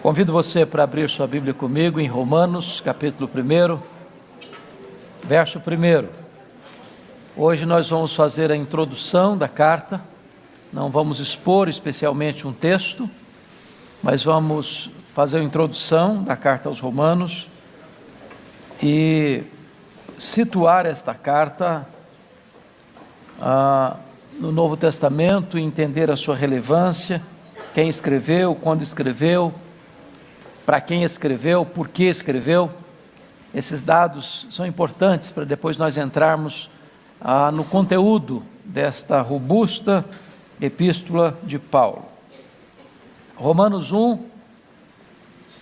Convido você para abrir sua Bíblia comigo em Romanos, capítulo 1, verso 1. Hoje nós vamos fazer a introdução da carta, não vamos expor especialmente um texto, mas vamos fazer a introdução da carta aos Romanos e situar esta carta no Novo Testamento e entender a sua relevância, quem escreveu, quando escreveu, para quem escreveu, por que escreveu. Esses dados são importantes para depois nós entrarmos no conteúdo desta robusta epístola de Paulo. Romanos 1,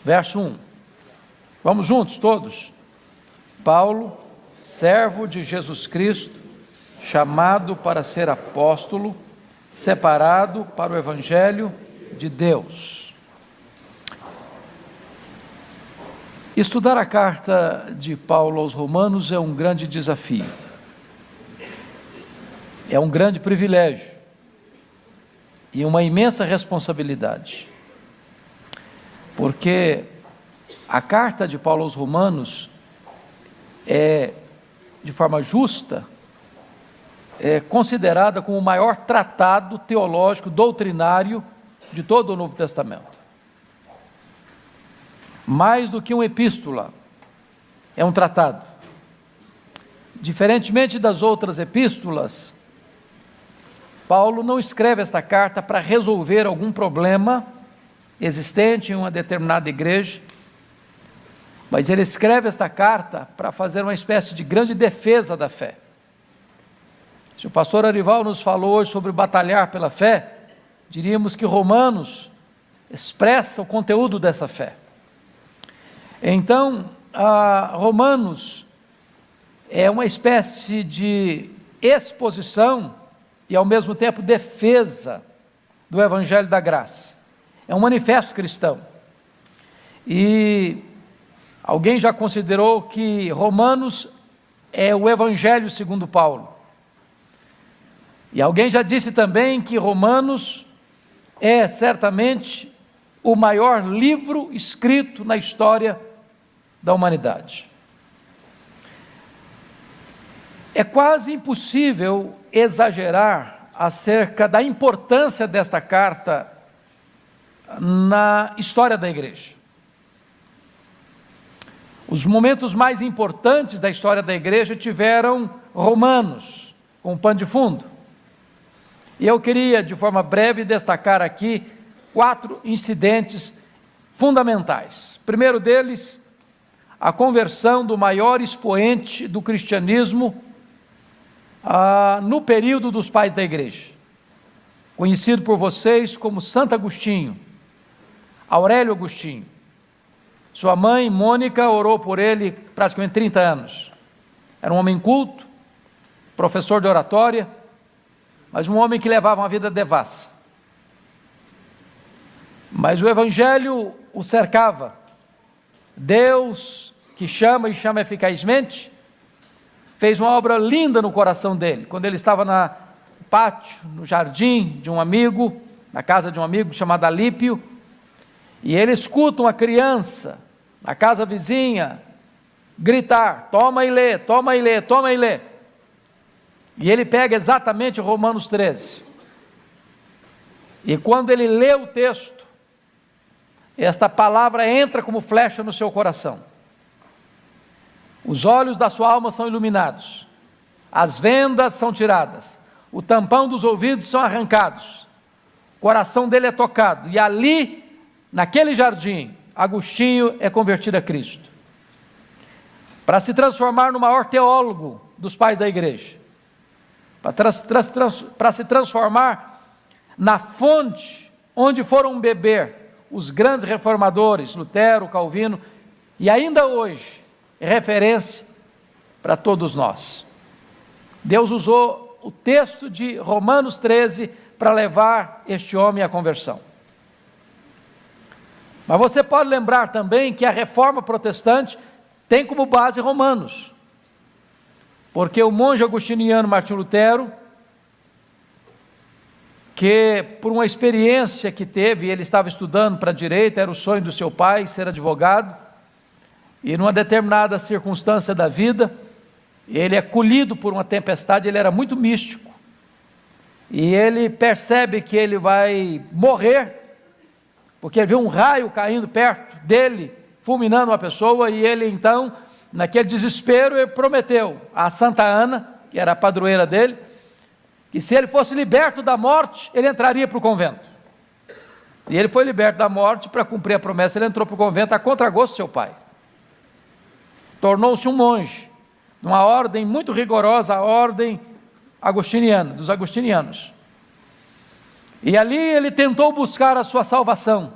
verso 1. Vamos juntos todos? Paulo, servo de Jesus Cristo, chamado para ser apóstolo, separado para o Evangelho de Deus. Estudar a carta de Paulo aos Romanos é um grande desafio, é um grande privilégio e uma imensa responsabilidade, porque a carta de Paulo aos Romanos é, de forma justa, considerada como o maior tratado teológico, doutrinário de todo o Novo Testamento. Mais do que uma epístola, é um tratado. Diferentemente das outras epístolas, Paulo não escreve esta carta para resolver algum problema existente em uma determinada igreja, mas ele escreve esta carta para fazer uma espécie de grande defesa da fé. Se o pastor Arival nos falou hoje sobre batalhar pela fé, diríamos que Romanos expressa o conteúdo dessa fé. Então, Romanos é uma espécie de exposição e, ao mesmo tempo, defesa do Evangelho da Graça. É um manifesto cristão. E alguém já considerou que Romanos é o Evangelho segundo Paulo. E alguém já disse também que Romanos é certamente o maior livro escrito na história da humanidade. É quase impossível exagerar acerca da importância desta carta na história da igreja. Os momentos mais importantes da história da igreja tiveram Romanos como pano de fundo. E eu queria, de forma breve, destacar aqui 4 incidentes fundamentais. O primeiro deles, a conversão do maior expoente do cristianismo no período dos pais da igreja, conhecido por vocês como Santo Agostinho, Aurélio Agostinho. Sua mãe, Mônica, orou por ele praticamente 30 anos. Era um homem culto, professor de oratória, mas um homem que levava uma vida devassa. Mas o Evangelho o cercava. Deus, que chama e chama eficazmente, fez uma obra linda no coração dele, quando ele estava no pátio, no jardim de um amigo, na casa de um amigo chamado Alípio, e ele escuta uma criança na casa vizinha gritar: toma e lê, toma e lê, toma e lê. E ele pega exatamente Romanos 13. E quando ele lê o texto, esta palavra entra como flecha no seu coração. Os olhos da sua alma são iluminados, as vendas são tiradas, o tampão dos ouvidos são arrancados, o coração dele é tocado, e ali, naquele jardim, Agostinho é convertido a Cristo, para se transformar no maior teólogo dos pais da igreja, para se transformar na fonte onde foram beber os grandes reformadores, Lutero, Calvino, e ainda hoje, referência para todos nós. Deus usou o texto de Romanos 13 para levar este homem à conversão. Mas você pode lembrar também que a reforma protestante tem como base Romanos, porque o monge agostiniano Martinho Lutero que por uma experiência que teve, ele estava estudando para direito, era o sonho do seu pai ser advogado, e numa determinada circunstância da vida, ele é colhido por uma tempestade. Ele era muito místico, e ele percebe que ele vai morrer, porque ele viu um raio caindo perto dele, fulminando uma pessoa, e ele então, naquele desespero, ele prometeu a Santa Ana, que era a padroeira dele, que se ele fosse liberto da morte, ele entraria para o convento. E ele foi liberto da morte. Para cumprir a promessa, ele entrou para o convento a contragosto do seu pai. Tornou-se um monge, de uma ordem muito rigorosa, a ordem agostiniana, dos agostinianos. E ali ele tentou buscar a sua salvação.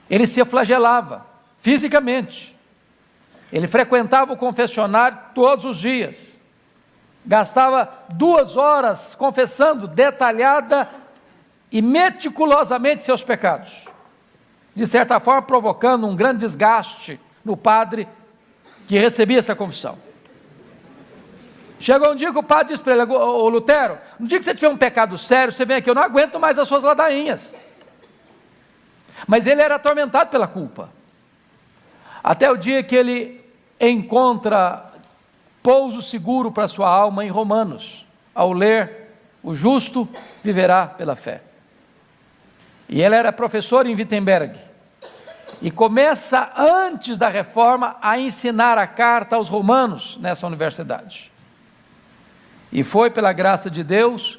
Ele se flagelava fisicamente. Ele frequentava o confessionário todos os dias. Gastava 2 horas confessando detalhada e meticulosamente seus pecados, de certa forma provocando um grande desgaste no padre que recebia essa confissão. Chegou um dia que o padre disse para ele: ô Lutero, no dia que você tiver um pecado sério, você vem aqui, eu não aguento mais as suas ladainhas. Mas ele era atormentado pela culpa, até o dia que ele encontra pouso seguro para sua alma em Romanos, ao ler: o justo viverá pela fé. E ele era professor em Wittenberg, e começa, antes da reforma, a ensinar a carta aos romanos nessa universidade. E foi pela graça de Deus,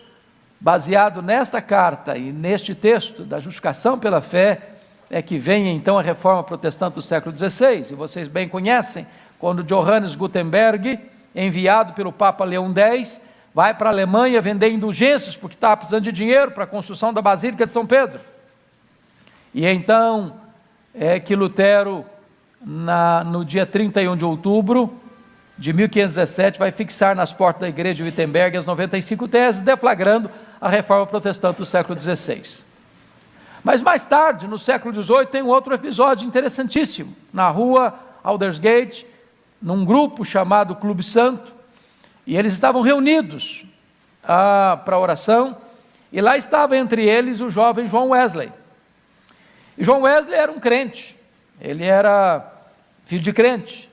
baseado nesta carta e neste texto da justificação pela fé, é que vem então a reforma protestante do século XVI. E vocês bem conhecem, quando Johannes Gutenberg, enviado pelo Papa Leão X, vai para a Alemanha vender indulgências, porque estava precisando de dinheiro para a construção da Basílica de São Pedro. E então é que Lutero, no dia 31 de outubro de 1517, vai fixar nas portas da igreja de Wittenberg as 95 teses, deflagrando a reforma protestante do século XVI. Mas mais tarde, no século XVIII, tem um outro episódio interessantíssimo, na rua Aldersgate, num grupo chamado Clube Santo, e eles estavam reunidos para oração, e lá estava entre eles o jovem John Wesley. E John Wesley era um crente, ele era filho de crente,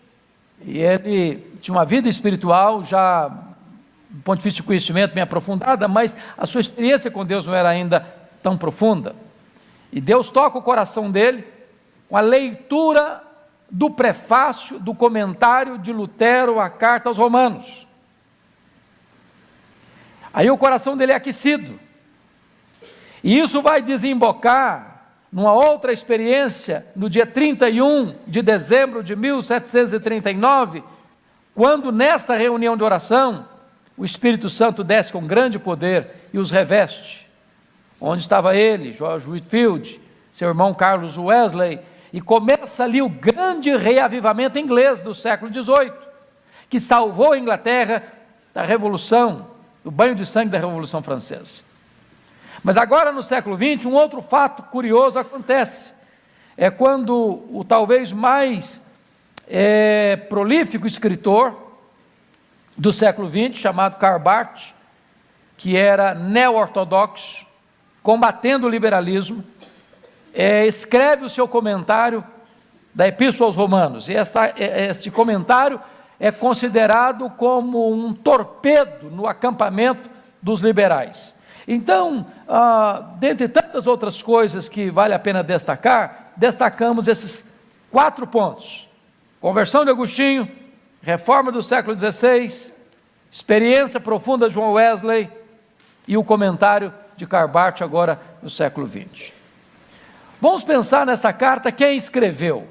e ele tinha uma vida espiritual já, do ponto de vista de conhecimento, bem aprofundada, mas a sua experiência com Deus não era ainda tão profunda. E Deus toca o coração dele com a leitura do prefácio, do comentário de Lutero à carta aos Romanos. Aí o coração dele é aquecido, e isso vai desembocar numa outra experiência, no dia 31 de dezembro de 1739, quando nesta reunião de oração, o Espírito Santo desce com grande poder e os reveste, onde estava ele, George Whitefield, seu irmão Carlos Wesley, e começa ali o grande reavivamento inglês do século XVIII, que salvou a Inglaterra da Revolução, do banho de sangue da Revolução Francesa. Mas agora, no século XX, um outro fato curioso acontece. É quando o talvez mais prolífico escritor do século XX, chamado Karl Barth, que era neo-ortodoxo, combatendo o liberalismo, escreve o seu comentário da Epístola aos Romanos. E este comentário é considerado como um torpedo no acampamento dos liberais. Então, dentre tantas outras coisas que vale a pena destacar, destacamos esses 4 pontos: conversão de Agostinho, reforma do século XVI, experiência profunda de John Wesley e o comentário de Karl Barth agora no século XX. Vamos pensar nessa carta, quem escreveu?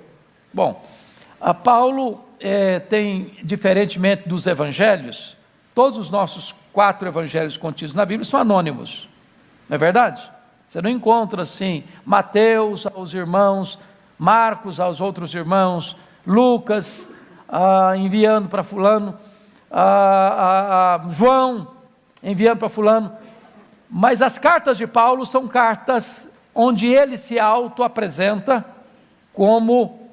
Bom, Paulo tem, diferentemente dos evangelhos, todos os nossos 4 evangelhos contidos na Bíblia são anônimos, não é verdade? Você não encontra assim, Mateus aos irmãos, Marcos aos outros irmãos, Lucas enviando para fulano, João enviando para fulano, mas as cartas de Paulo são cartas onde ele se auto-apresenta como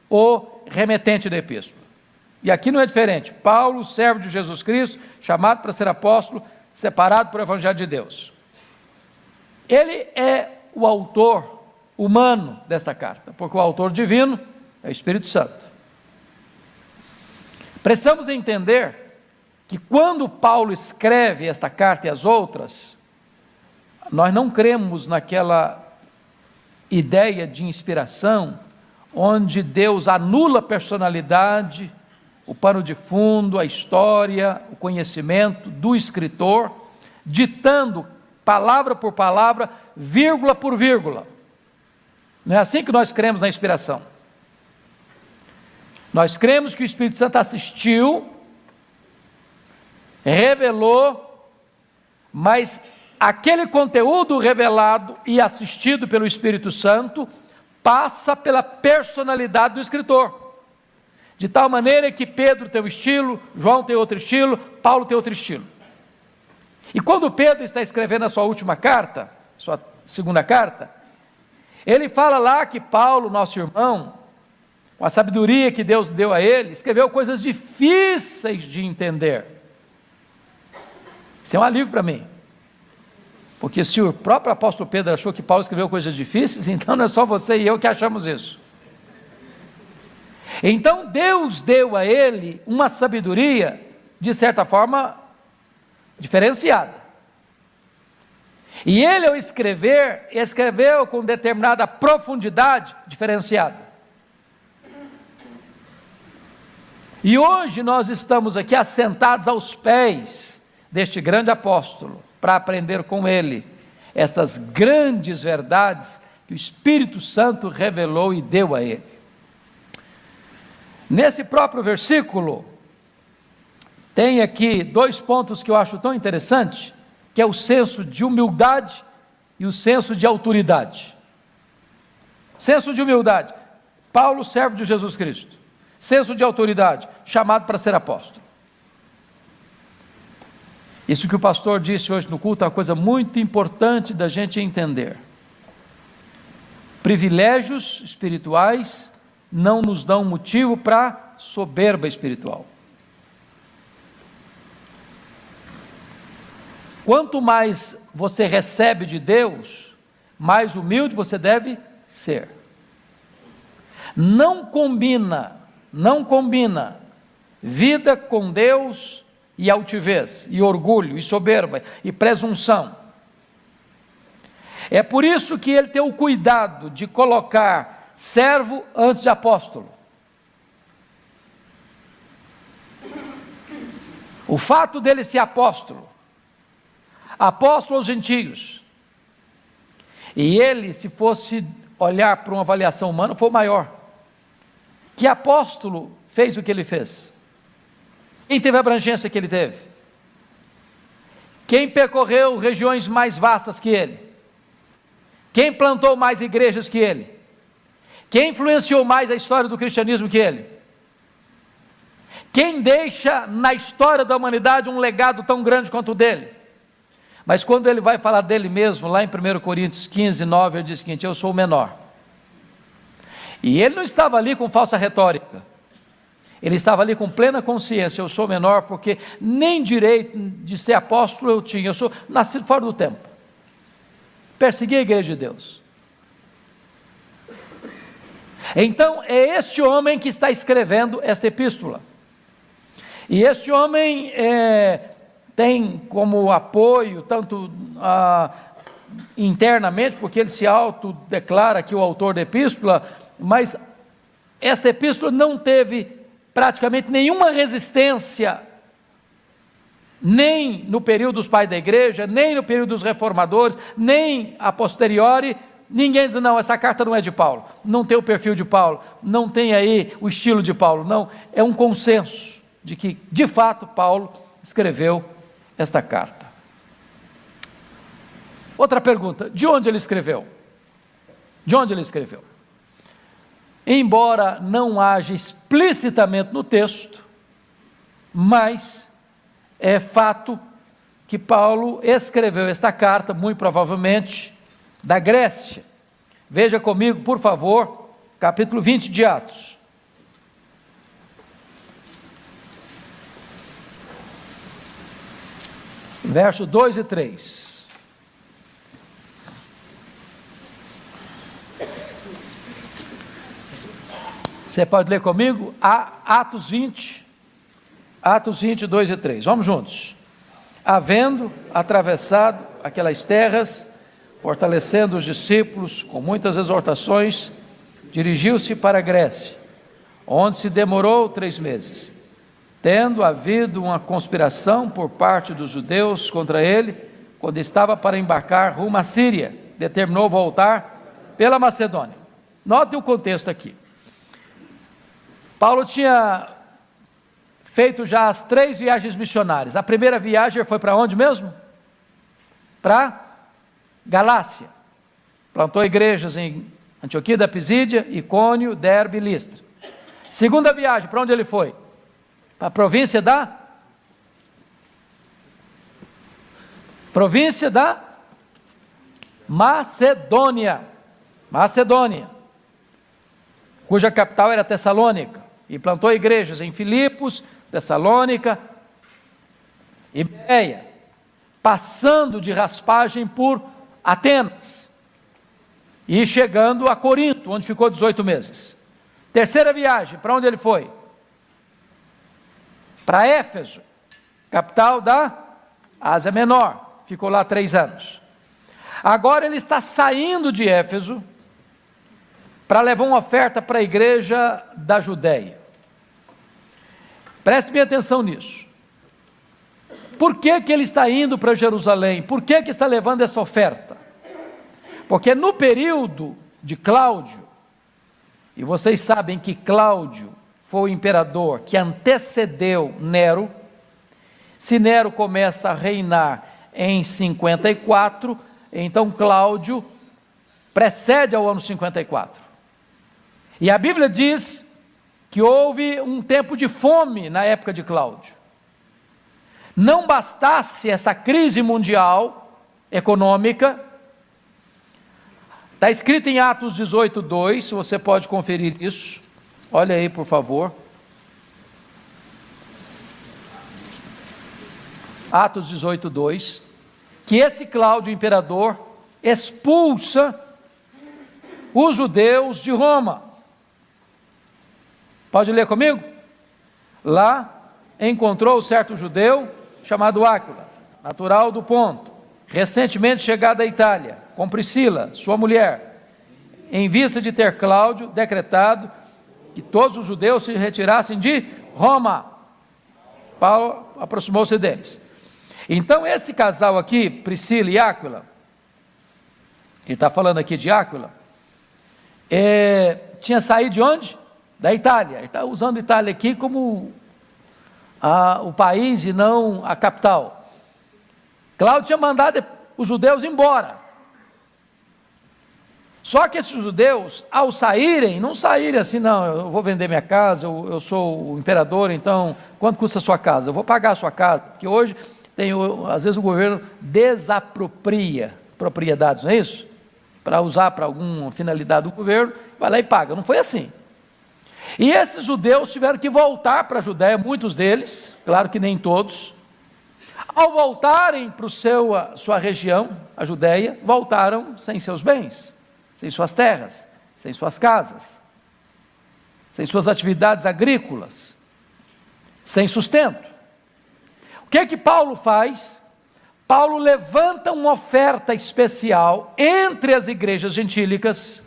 o remetente da epístola. E aqui não é diferente. Paulo, servo de Jesus Cristo, chamado para ser apóstolo, separado para o Evangelho de Deus. Ele é o autor humano desta carta, porque o autor divino é o Espírito Santo. Precisamos entender que quando Paulo escreve esta carta e as outras, nós não cremos naquela ideia de inspiração, onde Deus anula a personalidade, o pano de fundo, a história, o conhecimento do escritor, ditando palavra por palavra, vírgula por vírgula. Não é assim que nós cremos na inspiração. Nós cremos que o Espírito Santo assistiu, revelou, mas aquele conteúdo revelado e assistido pelo Espírito Santo passa pela personalidade do escritor. De tal maneira que Pedro tem um estilo, João tem outro estilo, Paulo tem outro estilo. E quando Pedro está escrevendo a sua última carta, sua segunda carta, ele fala lá que Paulo, nosso irmão, com a sabedoria que Deus deu a ele, escreveu coisas difíceis de entender. Isso é um alívio para mim. Porque se o próprio apóstolo Pedro achou que Paulo escreveu coisas difíceis, então não é só você e eu que achamos isso. Então Deus deu a ele uma sabedoria, de certa forma, diferenciada. E ele, ao escrever, escreveu com determinada profundidade diferenciada. E hoje nós estamos aqui assentados aos pés deste grande apóstolo, para aprender com ele essas grandes verdades que o Espírito Santo revelou e deu a ele. Nesse próprio versículo, tem aqui dois pontos que eu acho tão interessantes, que é o senso de humildade e o senso de autoridade. Senso de humildade, Paulo, servo de Jesus Cristo. Senso de autoridade, chamado para ser apóstolo. Isso que o pastor disse hoje no culto é uma coisa muito importante da gente entender. Privilégios espirituais não nos dão motivo para soberba espiritual. Quanto mais você recebe de Deus, mais humilde você deve ser. Não combina vida com Deus e altivez, e orgulho, e soberba, e presunção. É por isso que ele tem o cuidado de colocar servo antes de apóstolo. O fato dele ser apóstolo aos gentios, e ele, se fosse olhar para uma avaliação humana, foi o maior. Que apóstolo fez o que ele fez? Quem teve a abrangência que ele teve? Quem percorreu regiões mais vastas que ele? Quem plantou mais igrejas que ele? Quem influenciou mais a história do cristianismo que ele? Quem deixa na história da humanidade um legado tão grande quanto o dele? Mas quando ele vai falar dele mesmo, lá em 1 Coríntios 15, 9, ele diz o seguinte: eu sou o menor. E ele não estava ali com falsa retórica. Ele estava ali com plena consciência: eu sou menor porque nem direito de ser apóstolo eu tinha, eu sou nascido fora do tempo, persegui a igreja de Deus. Então é este homem que está escrevendo esta epístola, e este homem tem como apoio, tanto internamente, porque ele se autodeclara aqui o autor da epístola, mas esta epístola não teve praticamente nenhuma resistência, nem no período dos pais da igreja, nem no período dos reformadores, nem a posteriori. Ninguém diz: não, essa carta não é de Paulo, não tem o perfil de Paulo, não tem aí o estilo de Paulo. Não, é um consenso de que, de fato, Paulo escreveu esta carta. Outra pergunta: de onde ele escreveu? De onde ele escreveu? Embora não haja explicitamente no texto, mas é fato que Paulo escreveu esta carta, muito provavelmente, da Grécia. Veja comigo, por favor, capítulo 20 de Atos. Verso 2 e 3. Você pode ler comigo? Atos 20, 2 e 3. Vamos juntos. Havendo atravessado aquelas terras, fortalecendo os discípulos com muitas exortações, dirigiu-se para a Grécia, onde se demorou 3 meses. Tendo havido uma conspiração por parte dos judeus contra ele, quando estava para embarcar rumo à Síria, determinou voltar pela Macedônia. Note o contexto aqui. Paulo tinha feito já as 3 viagens missionárias. A primeira viagem foi para onde mesmo? Para Galácia. Plantou igrejas em Antioquia da Pisídia, Icônio, Derbe e Listra. Segunda viagem, para onde ele foi? Para a província da Macedônia, cuja capital era Tessalônica, e plantou igrejas em Filipos, Tessalônica e Bereia, passando de raspagem por Atenas e chegando a Corinto, onde ficou 18 meses. Terceira viagem, para onde ele foi? Para Éfeso, capital da Ásia Menor, ficou lá 3 anos. Agora ele está saindo de Éfeso para levar uma oferta para a igreja da Judéia. Preste bem atenção nisso. Por que ele está indo para Jerusalém? Por que está levando essa oferta? Porque no período de Cláudio, e vocês sabem que Cláudio foi o imperador que antecedeu Nero. Se Nero começa a reinar em 54, então Cláudio precede ao ano 54. E a Bíblia diz que houve um tempo de fome na época de Cláudio. Não bastasse essa crise mundial econômica, está escrito em Atos 18:2, você pode conferir isso, olha aí por favor. Atos 18:2, que esse Cláudio imperador expulsa os judeus de Roma. Pode ler comigo? Lá encontrou certo judeu chamado Áquila, natural do Ponto, recentemente chegado da Itália, com Priscila, sua mulher, em vista de ter Cláudio decretado que todos os judeus se retirassem de Roma. Paulo aproximou-se deles. Então esse casal aqui, Priscila e Áquila, ele está falando aqui de Áquila, tinha saído de onde? Da Itália. Ele está usando a Itália aqui como o país e não a capital. Cláudio tinha mandado os judeus embora. Só que esses judeus, ao saírem, não saírem assim, não, eu vou vender minha casa, eu sou o imperador, então, quanto custa a sua casa? Eu vou pagar a sua casa, porque hoje, às vezes o governo desapropria propriedades, não é isso? Para usar para alguma finalidade do governo, vai lá e paga. Não foi assim. E esses judeus tiveram que voltar para a Judéia, muitos deles, claro que nem todos. Ao voltarem para sua região, a Judéia, voltaram sem seus bens, sem suas terras, sem suas casas, sem suas atividades agrícolas, sem sustento. O que é que Paulo faz? Paulo levanta uma oferta especial entre as igrejas gentílicas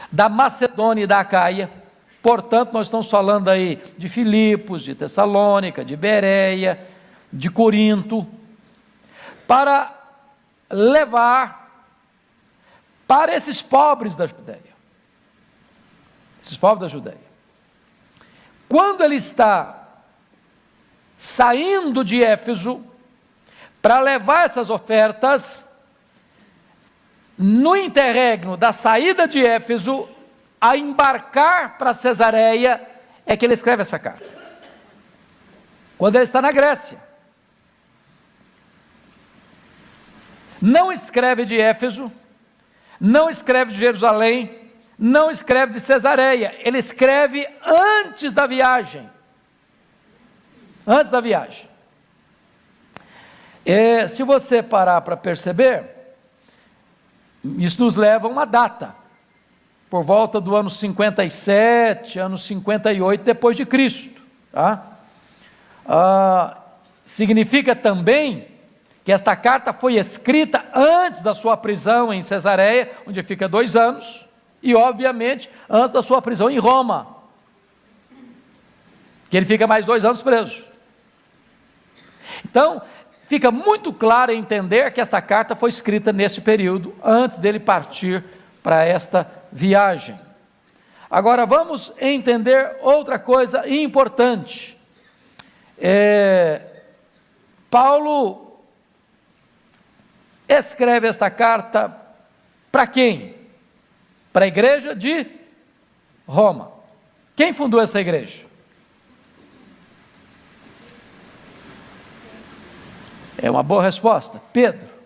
da Macedônia e da Acaia. Portanto, nós estamos falando aí de Filipos, de Tessalônica, de Bereia, de Corinto, para levar para esses pobres da Judéia. Esses pobres da Judéia. Quando ele está saindo de Éfeso para levar essas ofertas, no interregno da saída de Éfeso a embarcar para Cesareia, é que ele escreve essa carta. Quando ele está na Grécia. Não escreve de Éfeso, não escreve de Jerusalém, não escreve de Cesareia, ele escreve antes da viagem. Antes da viagem. Se você parar para perceber, isso nos leva a uma data. por volta do ano 57, ano 58 depois de Cristo. Tá? Significa também que esta carta foi escrita antes da sua prisão em Cesareia, onde fica 2 anos, e obviamente antes da sua prisão em Roma, que ele fica mais 2 anos preso. Então, fica muito claro entender que esta carta foi escrita nesse período, antes dele partir para esta viagem. Agora vamos entender outra coisa importante. Paulo escreve esta carta para quem? Para a igreja de Roma. Quem fundou essa igreja? É uma boa resposta, Pedro.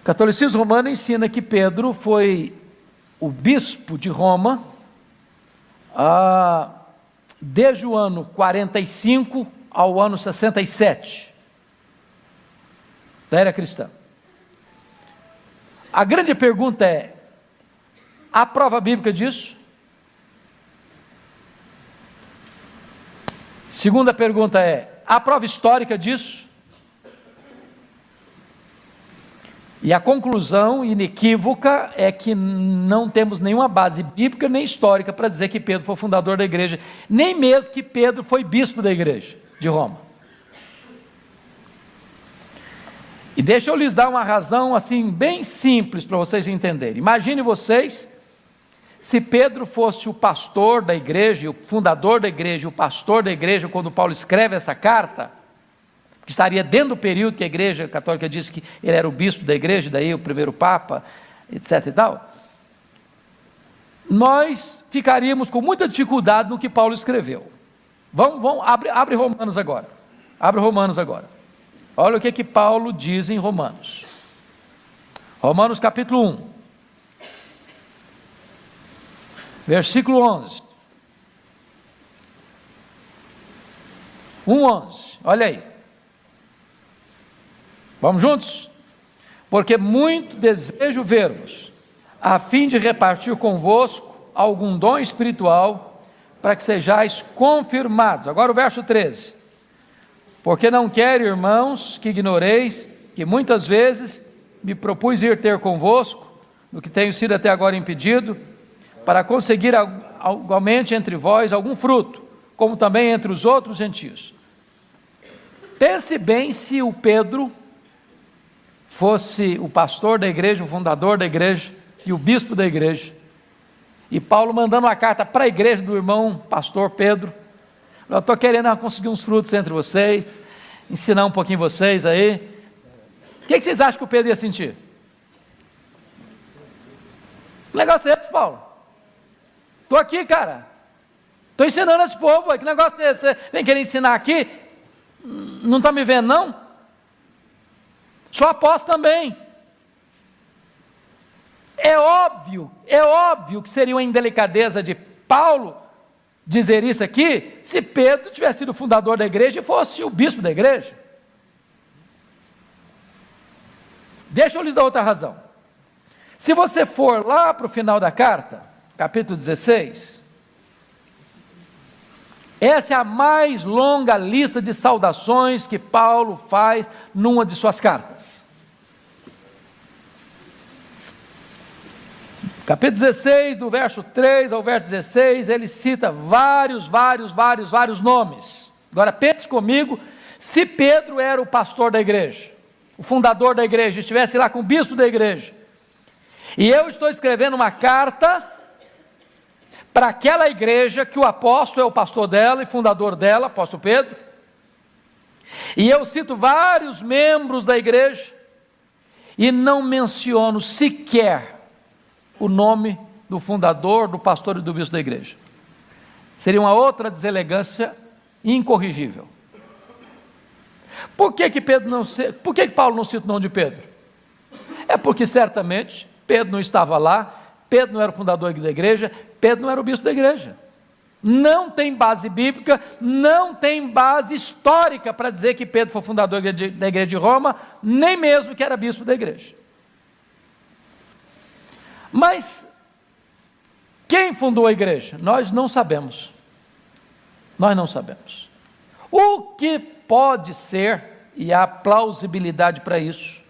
O catolicismo romano ensina que Pedro foi o bispo de Roma desde o ano 45 ao ano 67 da era cristã. A grande pergunta é: há prova bíblica disso? Segunda pergunta é: há prova histórica disso? E a conclusão inequívoca é que não temos nenhuma base bíblica nem histórica para dizer que Pedro foi o fundador da igreja, nem mesmo que Pedro foi bispo da igreja de Roma. E deixa eu lhes dar uma razão assim bem simples para vocês entenderem. Imagine vocês se Pedro fosse o pastor da igreja, o fundador da igreja, o pastor da igreja, quando Paulo escreve essa carta, que estaria dentro do período que a igreja católica disse que ele era o bispo da igreja, daí o primeiro papa, etc e tal, nós ficaríamos com muita dificuldade no que Paulo escreveu. Abre Romanos agora. Abre Romanos agora. Olha o que Paulo diz em Romanos. Romanos capítulo 1. Versículo 11. 1:11. Olha aí. Vamos juntos? Porque muito desejo ver-vos, a fim de repartir convosco algum dom espiritual, para que sejais confirmados. Agora o verso 13. Porque não quero, irmãos, que ignoreis que muitas vezes me propus ir ter convosco, no que tenho sido até agora impedido, para conseguir igualmente entre vós algum fruto, como também entre os outros gentios. Pense bem se o Pedro fosse o pastor da igreja, o fundador da igreja e o bispo da igreja, e Paulo mandando uma carta para a igreja do irmão pastor Pedro: eu estou querendo conseguir uns frutos entre vocês, ensinar um pouquinho vocês aí. O que vocês acham que o Pedro ia sentir? Que negócio é esse, Paulo? Estou aqui, cara, estou ensinando esse povo, que negócio é esse? Você vem querer ensinar aqui? Não está me vendo não? Sou apóstolo também. É óbvio que seria uma indelicadeza de Paulo dizer isso aqui, se Pedro tivesse sido o fundador da igreja e fosse o bispo da igreja. Deixa eu lhes dar outra razão. Se você for lá para o final da carta, capítulo 16, essa é a mais longa lista de saudações que Paulo faz numa de suas cartas. Capítulo 16, do verso 3 ao verso 16, ele cita vários nomes. Agora pense comigo, se Pedro era o pastor da igreja, o fundador da igreja, estivesse lá com o bispo da igreja, e eu estou escrevendo uma carta para aquela igreja que o apóstolo é o pastor dela e fundador dela, apóstolo Pedro, e eu cito vários membros da igreja, e não menciono sequer o nome do fundador, do pastor e do bispo da igreja. Seria uma outra deselegância incorrigível. Por que Paulo não cita o nome de Pedro? É porque certamente Pedro não estava lá, Pedro não era o fundador da igreja, Pedro não era o bispo da igreja. Não tem base bíblica, não tem base histórica para dizer que Pedro foi fundador da igreja de Roma, nem mesmo que era bispo da igreja. Mas quem fundou a igreja? Nós não sabemos. Nós não sabemos. O que pode ser, e há plausibilidade para isso,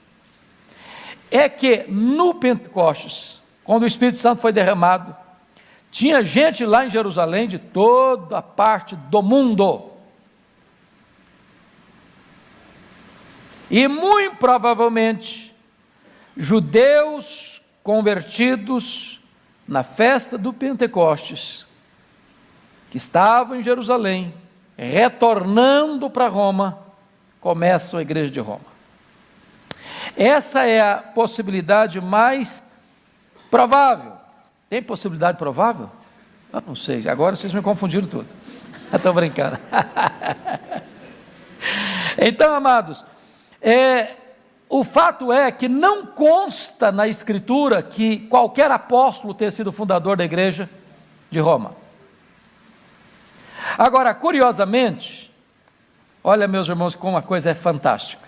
é que no Pentecostes, quando o Espírito Santo foi derramado, tinha gente lá em Jerusalém de toda parte do mundo. E muito provavelmente, judeus convertidos na festa do Pentecostes, que estavam em Jerusalém, retornando para Roma, começam a igreja de Roma. Essa é a possibilidade mais provável. Tem possibilidade provável? Eu não sei, agora vocês me confundiram tudo. Estou brincando. Então, amados, o fato é que não consta na Escritura que qualquer apóstolo tenha sido fundador da igreja de Roma. Agora, curiosamente, olha, meus irmãos, como a coisa é fantástica.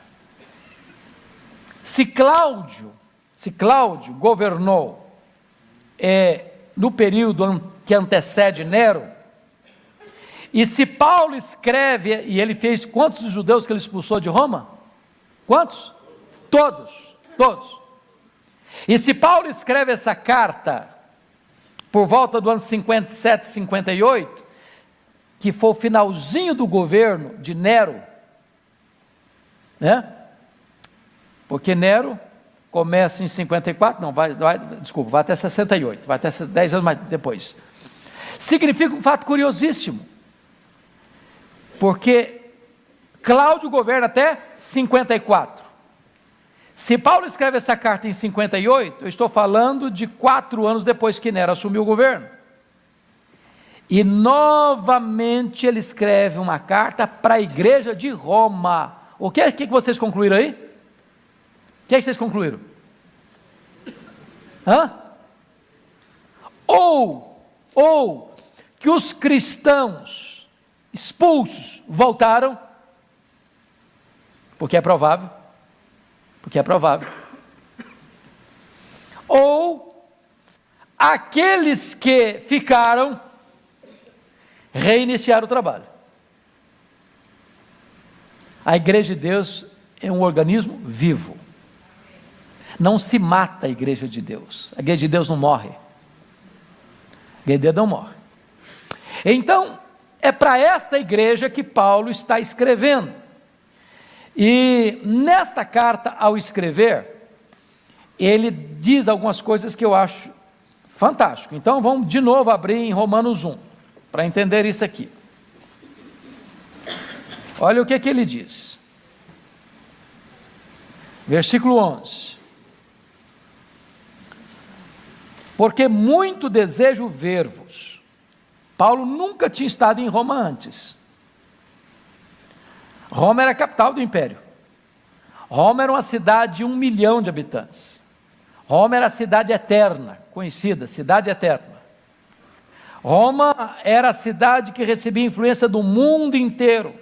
Se Cláudio governou no período que antecede Nero, e se Paulo escreve, e ele fez quantos judeus que ele expulsou de Roma? Quantos? Todos. E se Paulo escreve essa carta por volta do ano 57, 58, que foi o finalzinho do governo de Nero, né? Porque Nero começa em 54, não, vai até 68, vai até 10 anos mais depois. Significa um fato curiosíssimo, porque Cláudio governa até 54. Se Paulo escreve essa carta em 58, eu estou falando de 4 anos depois que Nero assumiu o governo. E novamente ele escreve uma carta para a igreja de Roma. O que vocês concluíram aí? O que vocês concluíram? Ou que os cristãos expulsos voltaram, porque é provável, ou aqueles que ficaram reiniciaram o trabalho. A igreja de Deus é um organismo vivo. Não se mata a igreja de Deus. A igreja de Deus não morre. A igreja de Deus não morre. Então, é para esta igreja que Paulo está escrevendo. E nesta carta, ao escrever, ele diz algumas coisas que eu acho fantástico. Então, vamos de novo abrir em Romanos 1, para entender isso aqui. Olha o que ele diz. Versículo 11. Porque muito desejo ver-vos. Paulo nunca tinha estado em Roma antes. Roma era a capital do império. Roma era uma cidade de 1 milhão de habitantes. Roma era a cidade eterna, conhecida, cidade eterna. Roma era a cidade que recebia influência do mundo inteiro.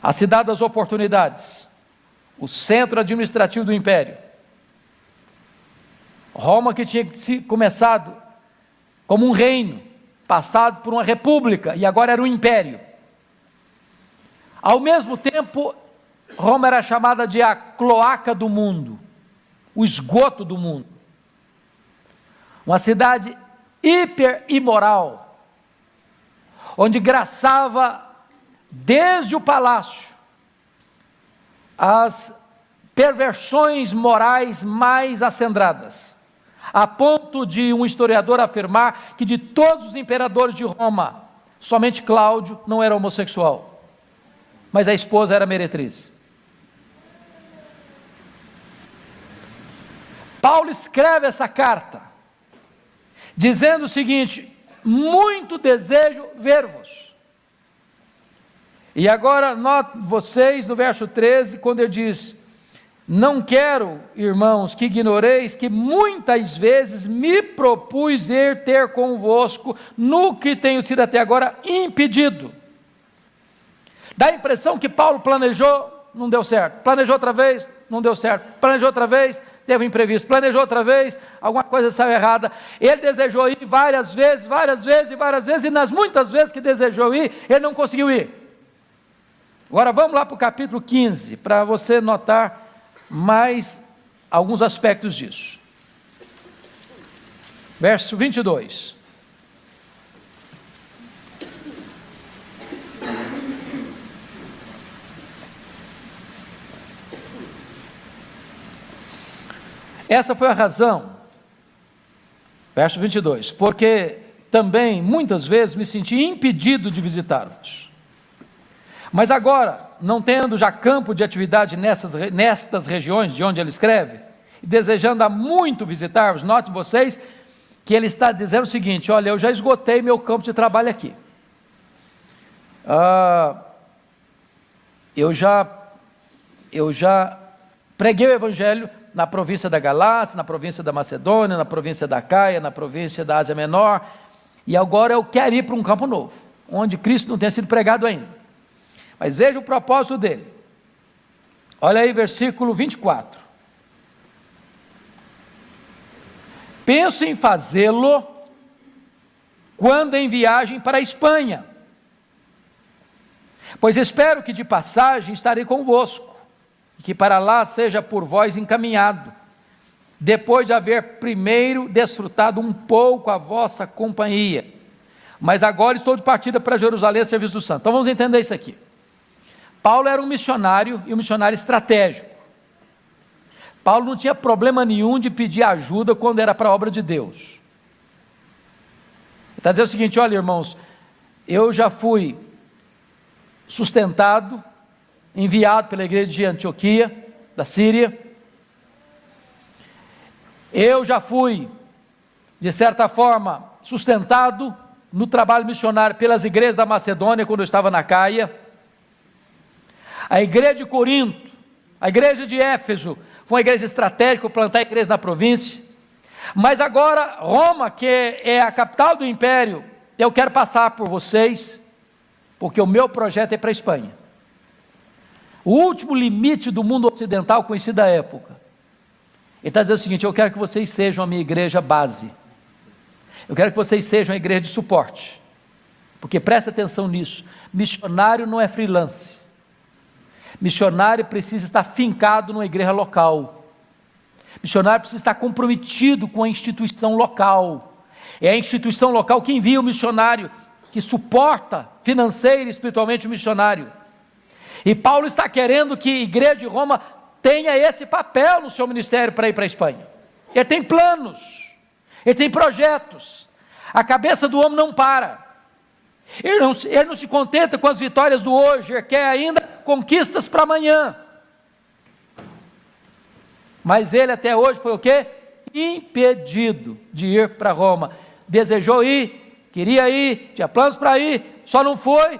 A cidade das oportunidades, o centro administrativo do império. Roma que tinha começado como um reino, passado por uma república e agora era um império. Ao mesmo tempo, Roma era chamada de a cloaca do mundo, o esgoto do mundo. Uma cidade hiper imoral, onde graçava desde o palácio as perversões morais mais acendradas, a ponto de um historiador afirmar que de todos os imperadores de Roma, somente Cláudio não era homossexual, mas a esposa era meretriz. Paulo escreve essa carta, dizendo o seguinte: muito desejo ver-vos. E agora, note vocês no verso 13, quando ele diz: não quero, irmãos, que ignoreis que muitas vezes me propus ir ter convosco, no que tenho sido até agora impedido. Dá a impressão que Paulo planejou, não deu certo, planejou outra vez, não deu certo, planejou outra vez, teve um imprevisto, planejou outra vez, alguma coisa saiu errada, ele desejou ir várias vezes, e nas muitas vezes que desejou ir, ele não conseguiu ir. Agora vamos lá para o capítulo 15, para você notar mais alguns aspectos disso. Verso 22. Essa foi a razão, verso 22, porque também muitas vezes me senti impedido de visitar-vos. Mas agora, não tendo já campo de atividade nestas regiões de onde ele escreve, e desejando há muito visitar-vos, note vocês que ele está dizendo o seguinte: olha, eu já esgotei meu campo de trabalho aqui. Eu já preguei o evangelho na província da Galácia, na província da Macedônia, na província da Caia, na província da Ásia Menor, e agora eu quero ir para um campo novo, onde Cristo não tenha sido pregado ainda. Mas veja o propósito dele. Olha aí, versículo 24. Penso em fazê-lo quando em viagem para a Espanha, pois espero que de passagem estarei convosco, e que para lá seja por vós encaminhado, depois de haver primeiro desfrutado um pouco a vossa companhia. Mas agora estou de partida para Jerusalém a serviço do santo. Então vamos entender isso aqui. Paulo era um missionário, e um missionário estratégico. Paulo não tinha problema nenhum de pedir ajuda quando era para a obra de Deus. Ele está dizendo o seguinte: olha, irmãos, eu já fui sustentado, enviado pela igreja de Antioquia, da Síria. Eu já fui, de certa forma, sustentado no trabalho missionário pelas igrejas da Macedônia, quando eu estava na Caia. A igreja de Corinto, a igreja de Éfeso, foi uma igreja estratégica, plantar igreja na província. Mas agora, Roma, que é a capital do império, eu quero passar por vocês, porque o meu projeto é para a Espanha. O último limite do mundo ocidental conhecido da época. Ele está dizendo o seguinte: eu quero que vocês sejam a minha igreja base. Eu quero que vocês sejam a igreja de suporte. Porque presta atenção nisso, missionário não é freelance. Missionário precisa estar fincado numa igreja local. Missionário precisa estar comprometido com a instituição local. É a instituição local que envia o missionário, que suporta financeira e espiritualmente o missionário. E Paulo está querendo que a igreja de Roma tenha esse papel no seu ministério para ir para a Espanha. Ele tem planos, ele tem projetos. A cabeça do homem não para. Ele não se contenta com as vitórias do hoje, ele quer ainda conquistas para amanhã. Mas ele até hoje foi o quê? Impedido de ir para Roma. Desejou ir, queria ir, tinha planos para ir, só não foi,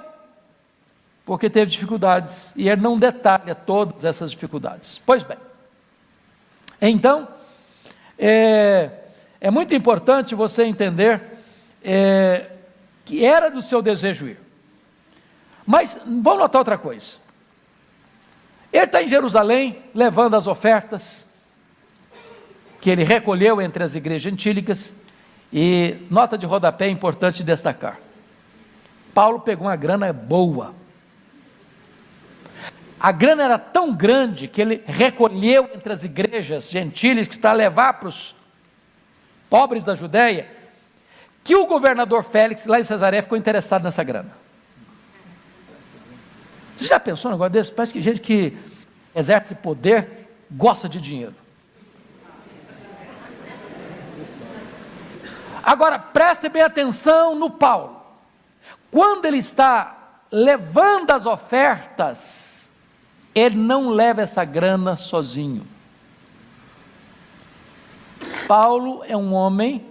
porque teve dificuldades, e ele não detalha todas essas dificuldades. Pois bem, então, é muito importante você entender que era do seu desejo ir. Mas vamos notar outra coisa. Ele está em Jerusalém, levando as ofertas que ele recolheu entre as igrejas gentílicas, e nota de rodapé importante destacar: Paulo pegou uma grana boa. A grana era tão grande que ele recolheu entre as igrejas gentílicas para levar para os pobres da Judéia, que o governador Félix, lá em Cesareia, ficou interessado nessa grana. Você já pensou num negócio desse? Parece que gente que exerce poder gosta de dinheiro. Agora, preste bem atenção no Paulo. Quando ele está levando as ofertas, ele não leva essa grana sozinho. Paulo é um homem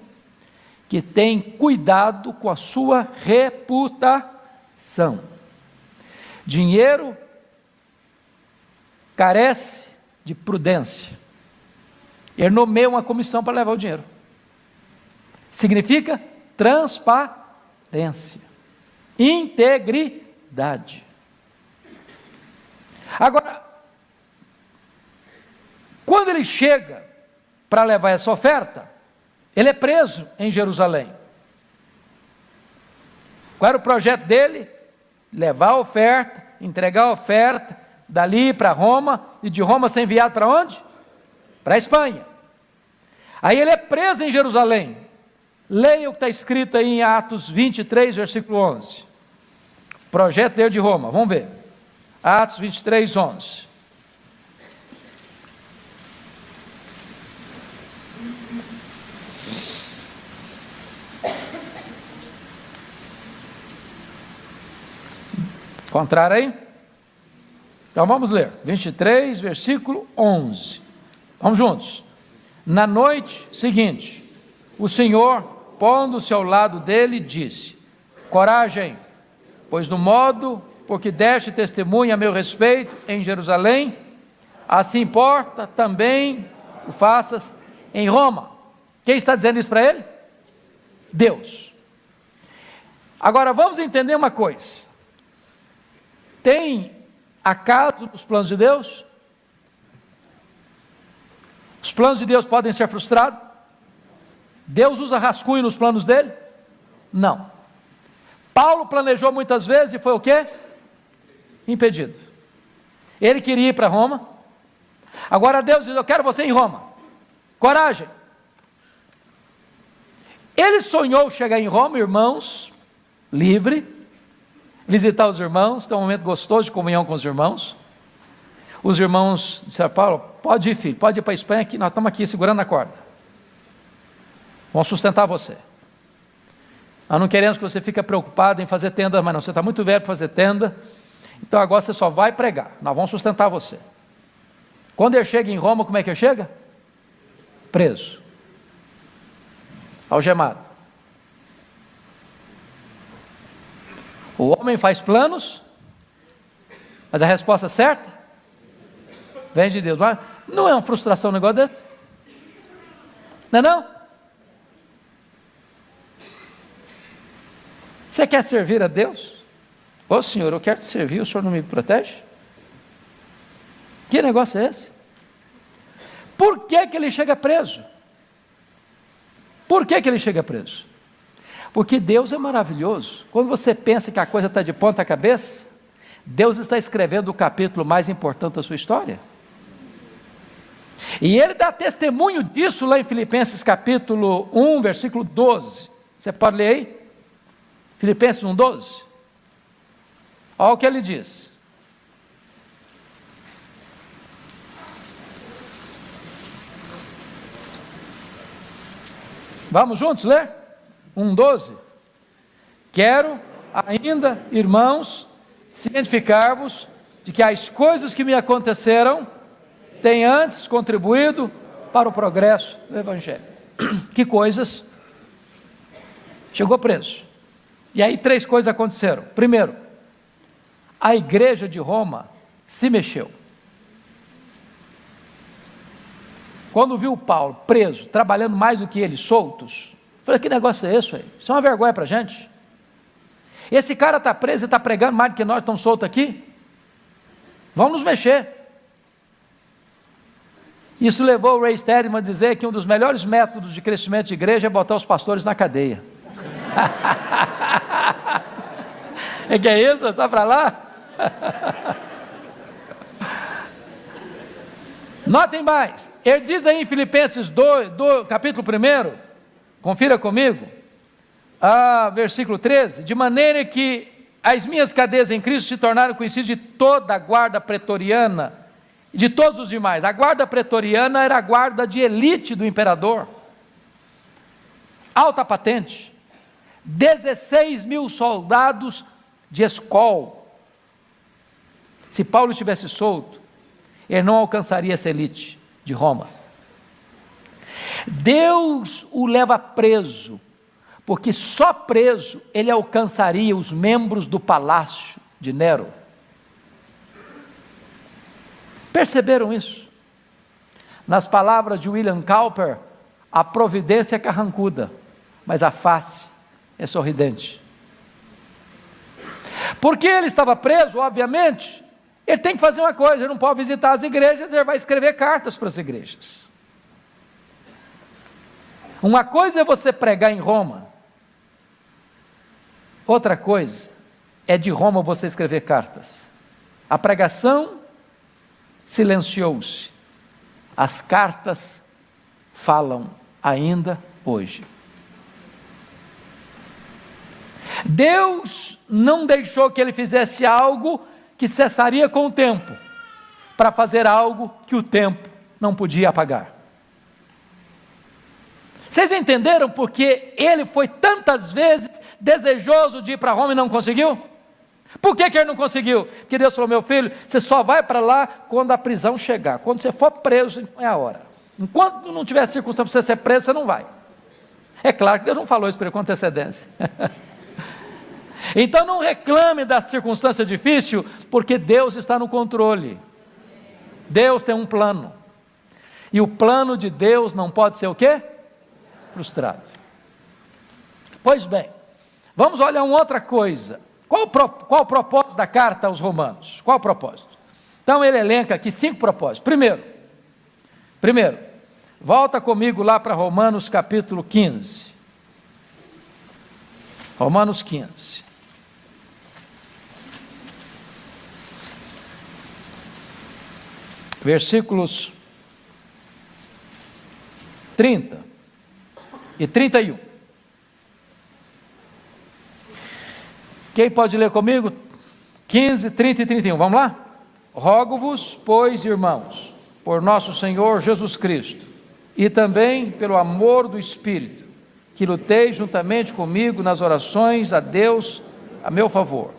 que tem cuidado com a sua reputação. Dinheiro carece de prudência. Ele nomeia uma comissão para levar o dinheiro. Significa transparência, integridade. Agora, quando ele chega para levar essa oferta, ele é preso em Jerusalém. Qual era o projeto dele? Levar a oferta, entregar a oferta, dali para Roma, e de Roma ser enviado para onde? Para a Espanha. Aí ele é preso em Jerusalém. Leia o que está escrito aí em Atos 23, versículo 11. Projeto dele de Roma, vamos ver. Atos 23, 11. Encontraram aí? Então vamos ler. 23, versículo 11. Vamos juntos. Na noite seguinte, o Senhor, pondo-se ao lado dele, disse: coragem, pois no modo por que deste testemunho a meu respeito em Jerusalém, assim importa também o faças em Roma. Quem está dizendo isso para ele? Deus. Agora vamos entender uma coisa. Tem acaso nos planos de Deus? Os planos de Deus podem ser frustrados? Deus usa rascunho nos planos dele? Não. Paulo planejou muitas vezes e foi o quê? Impedido. Ele queria ir para Roma. Agora Deus diz: eu quero você em Roma. Coragem. Ele sonhou chegar em Roma, irmãos, livre, visitar os irmãos, ter um momento gostoso de comunhão com os irmãos. Os irmãos disseram: Paulo, pode ir, filho, pode ir para a Espanha, que nós estamos aqui segurando a corda. Vamos sustentar você. Nós não queremos que você fique preocupado em fazer tenda, mas não, você está muito velho para fazer tenda, então agora você só vai pregar, nós vamos sustentar você. Quando ele chega em Roma, como é que ele chega? Preso, algemado. O homem faz planos, mas a resposta certa vem de Deus. Não é uma frustração um negócio desse? Não é não? Você quer servir a Deus? Ô Senhor, eu quero te servir, o Senhor não me protege? Que negócio é esse? Por que que ele chega preso? Por que que ele chega preso? Porque Deus é maravilhoso. Quando você pensa que a coisa está de ponta cabeça, Deus está escrevendo o capítulo mais importante da sua história. E ele dá testemunho disso lá em Filipenses capítulo 1, versículo 12. Você pode ler aí? Filipenses 1, 12. Olha o que ele diz. Vamos juntos ler? 1,12. Quero ainda, irmãos, cientificar-vos de que as coisas que me aconteceram têm antes contribuído para o progresso do Evangelho. Que coisas? Chegou preso. E aí 3 coisas aconteceram. Primeiro, a igreja de Roma se mexeu. Quando viu Paulo preso, trabalhando mais do que ele, soltos, falei: que negócio é esse aí? Isso é uma vergonha para a gente. Esse cara está preso e está pregando mais do que nós estamos soltos aqui. Vamos nos mexer. Isso levou o Ray Steadman a dizer que um dos melhores métodos de crescimento de igreja é botar os pastores na cadeia. É que é isso? Está para lá? Notem mais, ele diz aí em Filipenses 2, capítulo 1, confira comigo, versículo 13: de maneira que as minhas cadeias em Cristo se tornaram conhecidas de toda a guarda pretoriana e de todos os demais. A guarda pretoriana era a guarda de elite do imperador, alta patente, 16 mil soldados de escol. Se Paulo estivesse solto, ele não alcançaria essa elite de Roma. Deus o leva preso, porque só preso ele alcançaria os membros do palácio de Nero. Perceberam isso? Nas palavras de William Cowper, a providência é carrancuda, mas a face é sorridente. Porque ele estava preso, obviamente, ele tem que fazer uma coisa: ele não pode visitar as igrejas, ele vai escrever cartas para as igrejas. Uma coisa é você pregar em Roma, outra coisa é de Roma você escrever cartas. A pregação silenciou-se, as cartas falam ainda hoje. Deus não deixou que ele fizesse algo que cessaria com o tempo, para fazer algo que o tempo não podia apagar. Vocês entenderam porque ele foi tantas vezes desejoso de ir para Roma e não conseguiu? Por que ele não conseguiu? Porque Deus falou: meu filho, você só vai para lá quando a prisão chegar. Quando você for preso, é a hora. Enquanto não tiver circunstância para você ser preso, você não vai. É claro que Deus não falou isso para ele com antecedência. Então não reclame da circunstância difícil, porque Deus está no controle. Deus tem um plano. E o plano de Deus não pode ser o quê? Frustrado. Pois bem, vamos olhar uma outra coisa. Qual o propósito da carta aos Romanos? Qual o propósito? Então ele elenca aqui 5 propósitos. Primeiro, volta comigo lá para Romanos capítulo 15. Romanos 15. Versículos 30 e 31. Quem pode ler comigo? 15, 30 e 31, vamos lá? Rogo-vos, pois, irmãos, por nosso Senhor Jesus Cristo, e também pelo amor do Espírito, que luteis juntamente comigo nas orações a Deus a meu favor,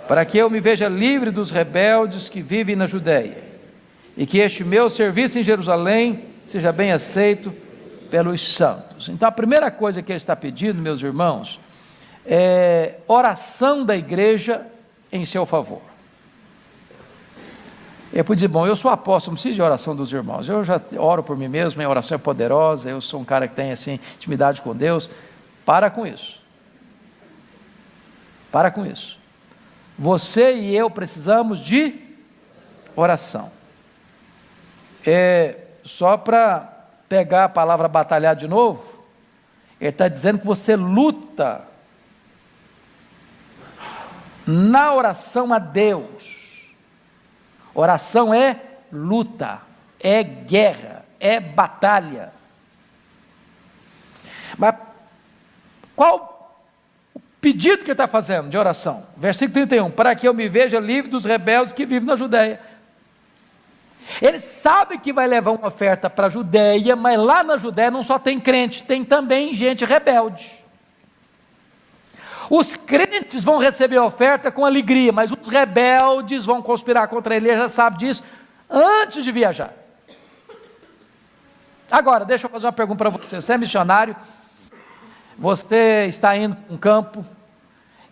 para que eu me veja livre dos rebeldes que vivem na Judéia, e que este meu serviço em Jerusalém seja bem aceito pelos santos. Então a primeira coisa que ele está pedindo, meus irmãos, é oração da igreja em seu favor. Ele pode dizer: bom, eu sou apóstolo, não preciso de oração dos irmãos, eu já oro por mim mesmo, minha oração é poderosa, eu sou um cara que tem assim, intimidade com Deus. Para com isso. Para com isso. Você e eu precisamos de oração. Só para pegar a palavra batalhar de novo, ele está dizendo que você luta na oração a Deus. Oração é luta, é guerra, é batalha. Mas qual o pedido que ele está fazendo de oração? Versículo 31, para que eu me veja livre dos rebeldes que vivem na Judéia. Ele sabe que vai levar uma oferta para a Judéia, mas lá na Judéia não só tem crente, tem também gente rebelde. Os crentes vão receber a oferta com alegria, mas os rebeldes vão conspirar contra ele. Ele já sabe disso antes de viajar. Agora, deixa eu fazer uma pergunta para você. Você é missionário, você está indo para um campo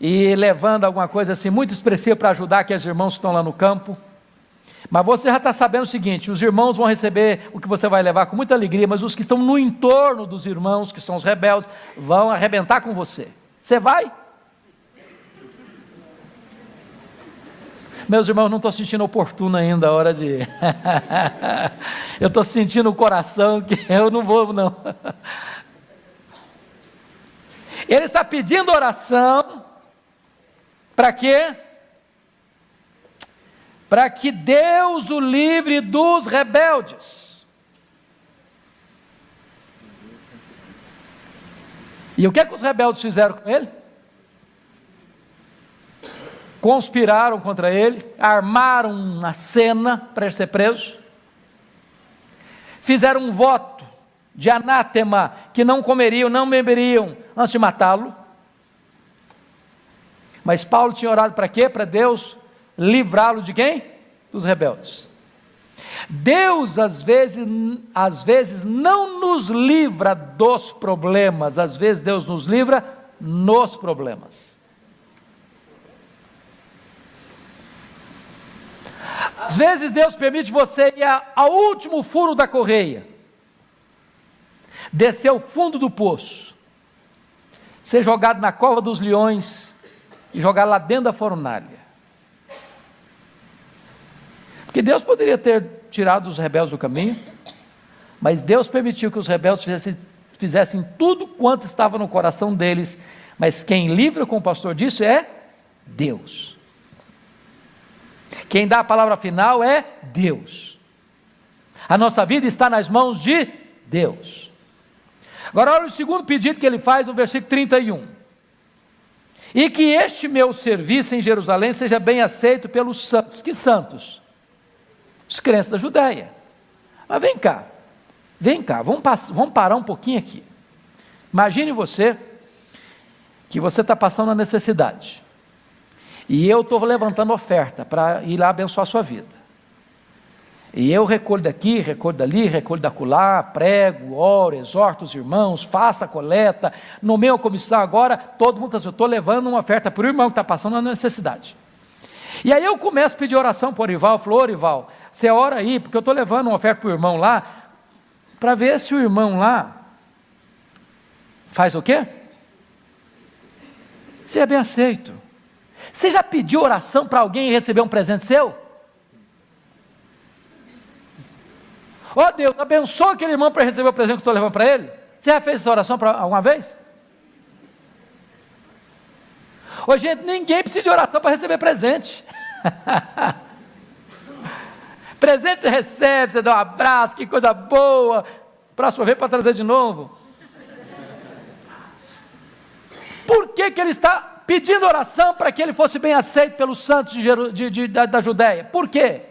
e levando alguma coisa assim muito expressiva para ajudar aqueles irmãos que estão lá no campo, mas você já está sabendo o seguinte: os irmãos vão receber o que você vai levar com muita alegria, mas os que estão no entorno dos irmãos, que são os rebeldes, vão arrebentar com você. Você vai? Meus irmãos, não estou sentindo oportuno ainda a hora de ir. Eu estou sentindo o coração que eu não vou não. Ele está pedindo oração, para quê? Para que Deus o livre dos rebeldes. E o que é que os rebeldes fizeram com ele? Conspiraram contra ele, armaram uma cena para ele ser preso, fizeram um voto de anátema, que não comeriam, não beberiam, antes de matá-lo. Mas Paulo tinha orado para quê? Para Deus livrá-lo de quem? Dos rebeldes. Deus às vezes não nos livra dos problemas, às vezes Deus nos livra nos problemas. Às vezes Deus permite você ir ao último furo da correia, descer ao fundo do poço, ser jogado na cova dos leões e jogar lá dentro da fornalha. Porque Deus poderia ter tirado os rebeldes do caminho, mas Deus permitiu que os rebeldes fizessem tudo quanto estava no coração deles, mas quem livra, como o pastor disse, é Deus. Quem dá a palavra final é Deus. A nossa vida está nas mãos de Deus. Agora olha o segundo pedido que ele faz no versículo 31. E que este meu serviço em Jerusalém seja bem aceito pelos santos. Que santos? Os crentes da Judéia. Mas vem cá, vamos parar um pouquinho aqui. Imagine que você está passando uma necessidade, e eu estou levantando oferta para ir lá abençoar a sua vida, e eu recolho daqui, recolho dali, recolho da acolá, prego, oro, exorto os irmãos, faço a coleta, nomeio a comissão agora, todo mundo está assim, eu estou levando uma oferta para o irmão que está passando uma necessidade, e aí eu começo a pedir oração para o Orival. Falou: Orival, você ora aí, porque eu estou levando uma oferta para o irmão lá, para ver se o irmão lá faz o quê? Se é bem aceito. Você já pediu oração para alguém e recebeu um presente seu? Ó Deus, abençoa aquele irmão para receber o presente que eu estou levando para ele. Você já fez essa oração alguma vez? Ô gente, ninguém precisa de oração para receber presente. Presente você recebe, você dá um abraço, que coisa boa, próxima vez para trazer de novo. Por que ele está pedindo oração para que ele fosse bem aceito pelos santos da Judéia? Por quê?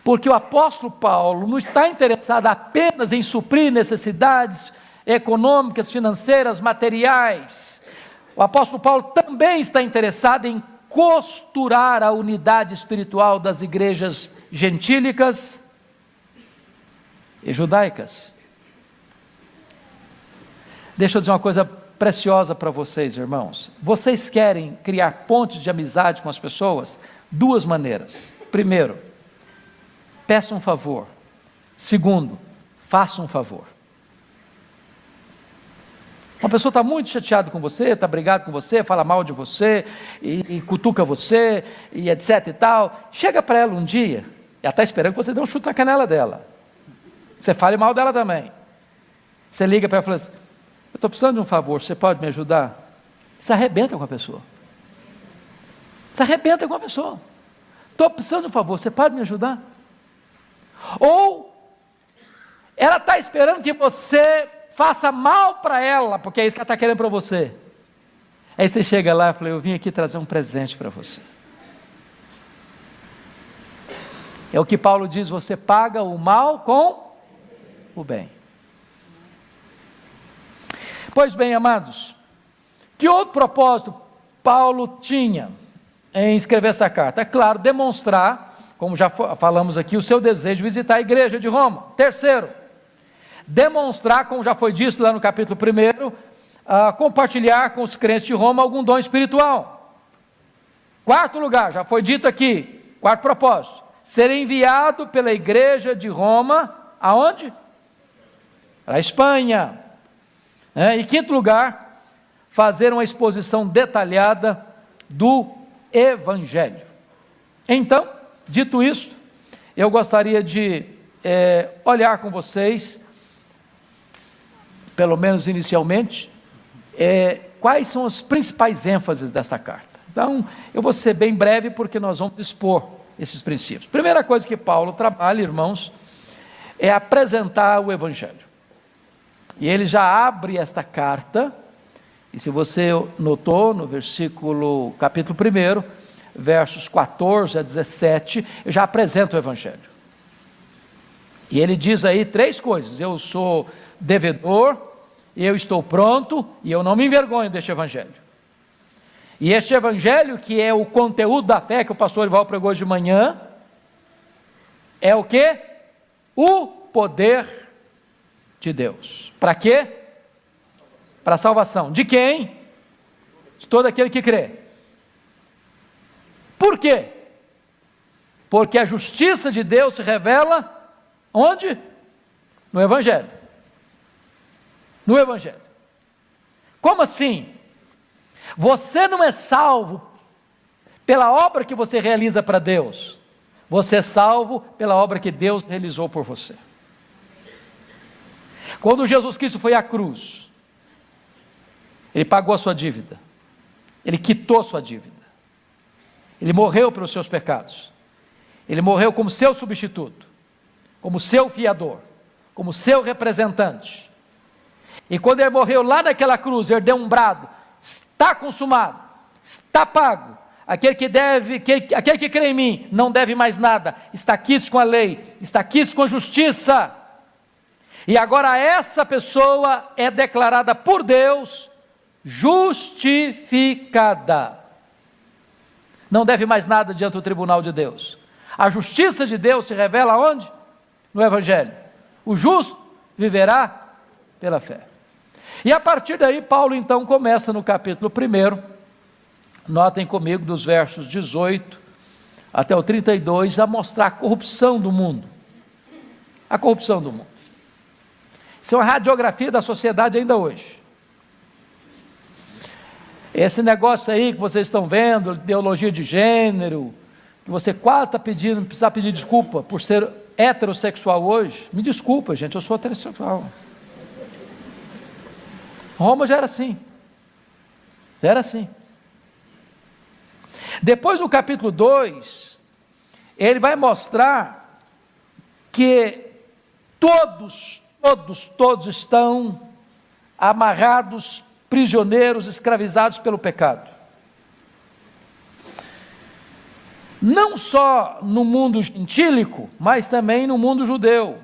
Porque o apóstolo Paulo não está interessado apenas em suprir necessidades econômicas, financeiras, materiais. O apóstolo Paulo também está interessado em costurar a unidade espiritual das igrejas gentílicas e judaicas. Deixa eu dizer uma coisa preciosa para vocês, irmãos. Vocês querem criar pontes de amizade com as pessoas? Duas maneiras. Primeiro, peça um favor. Segundo, faça um favor. Uma pessoa está muito chateada com você, está brigado com você, fala mal de você, e cutuca você, e etc e tal. Chega para ela um dia, ela está esperando que você dê um chute na canela dela. Você fale mal dela também. Você liga para ela e fala assim: eu estou precisando de um favor, você pode me ajudar? Você arrebenta com a pessoa. Você arrebenta com a pessoa. Estou precisando de um favor, você pode me ajudar? Ou ela está esperando que você faça mal para ela, porque é isso que ela está querendo para você. Aí você chega lá e fala: eu vim aqui trazer um presente para você. É o que Paulo diz: você paga o mal com o bem. Pois bem, amados, que outro propósito Paulo tinha em escrever essa carta? É claro, demonstrar, como já falamos aqui, o seu desejo de visitar a igreja de Roma. Terceiro, demonstrar, como já foi dito lá no capítulo 1, compartilhar com os crentes de Roma algum dom espiritual. Quarto lugar, já foi dito aqui, quarto propósito, ser enviado pela igreja de Roma, aonde? Para a Espanha. E quinto lugar, fazer uma exposição detalhada do Evangelho. Então, dito isto, eu gostaria de olhar com vocês, pelo menos inicialmente, quais são as principais ênfases desta carta. Então, eu vou ser bem breve, porque nós vamos expor esses princípios. Primeira coisa que Paulo trabalha, irmãos, é apresentar o Evangelho. E ele já abre esta carta, e se você notou, no capítulo 1, versos 14 a 17, eu já apresento o Evangelho. E ele diz aí três coisas: eu sou devedor, eu estou pronto, e eu não me envergonho deste Evangelho. E este Evangelho, que é o conteúdo da fé que o pastor Orival pregou hoje de manhã, é o quê? O poder de Deus. Para quê? Para a salvação. De quem? De todo aquele que crê. Por quê? Porque a justiça de Deus se revela onde? No Evangelho. No Evangelho. Como assim? Você não é salvo pela obra que você realiza para Deus. Você é salvo pela obra que Deus realizou por você. Quando Jesus Cristo foi à cruz, Ele pagou a sua dívida, Ele quitou sua dívida, Ele morreu pelos seus pecados, Ele morreu como seu substituto, como seu fiador, como seu representante. E quando Ele morreu lá naquela cruz, Ele deu um brado: está consumado, está pago. Aquele que crê em mim não deve mais nada, está quisto com a lei, está quisto com a justiça. E agora essa pessoa é declarada por Deus justificada. Não deve mais nada diante do tribunal de Deus. A justiça de Deus se revela onde? No Evangelho. O justo viverá pela fé. E a partir daí, Paulo então começa no capítulo 1, notem comigo, dos versos 18 até o 32, a mostrar a corrupção do mundo. A corrupção do mundo. Isso é uma radiografia da sociedade ainda hoje. Esse negócio aí que vocês estão vendo, ideologia de gênero, que você quase está pedindo, precisa pedir desculpa por ser heterossexual hoje. Me desculpa, gente, eu sou heterossexual. Roma já era assim. Já era assim. Depois no capítulo 2, ele vai mostrar que todos estão amarrados, prisioneiros, escravizados pelo pecado. Não só no mundo gentílico, mas também no mundo judeu.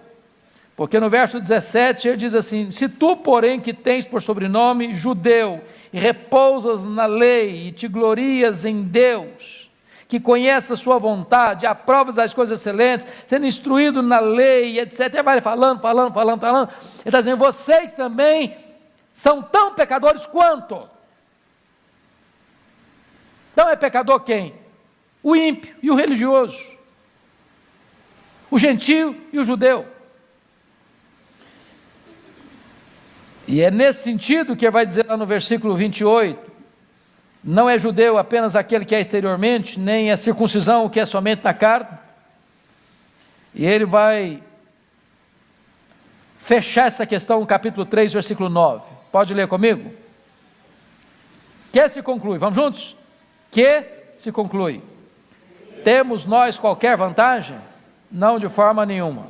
Porque no verso 17 ele diz assim: se tu, porém, que tens por sobrenome judeu, e repousas na lei, e te glorias em Deus, que conhece a sua vontade, aprovas as coisas excelentes, sendo instruído na lei, etc. Ele vai falando. Ele está dizendo: vocês também são tão pecadores quanto. Então é pecador quem? O ímpio e o religioso, o gentio e o judeu. E é nesse sentido que ele vai dizer lá no versículo 28, não é judeu apenas aquele que é exteriormente, nem é circuncisão o que é somente na carne. E ele vai fechar essa questão no capítulo 3, versículo 9. Pode ler comigo? Que se conclui, vamos juntos? Que se conclui. Temos nós qualquer vantagem? Não, de forma nenhuma,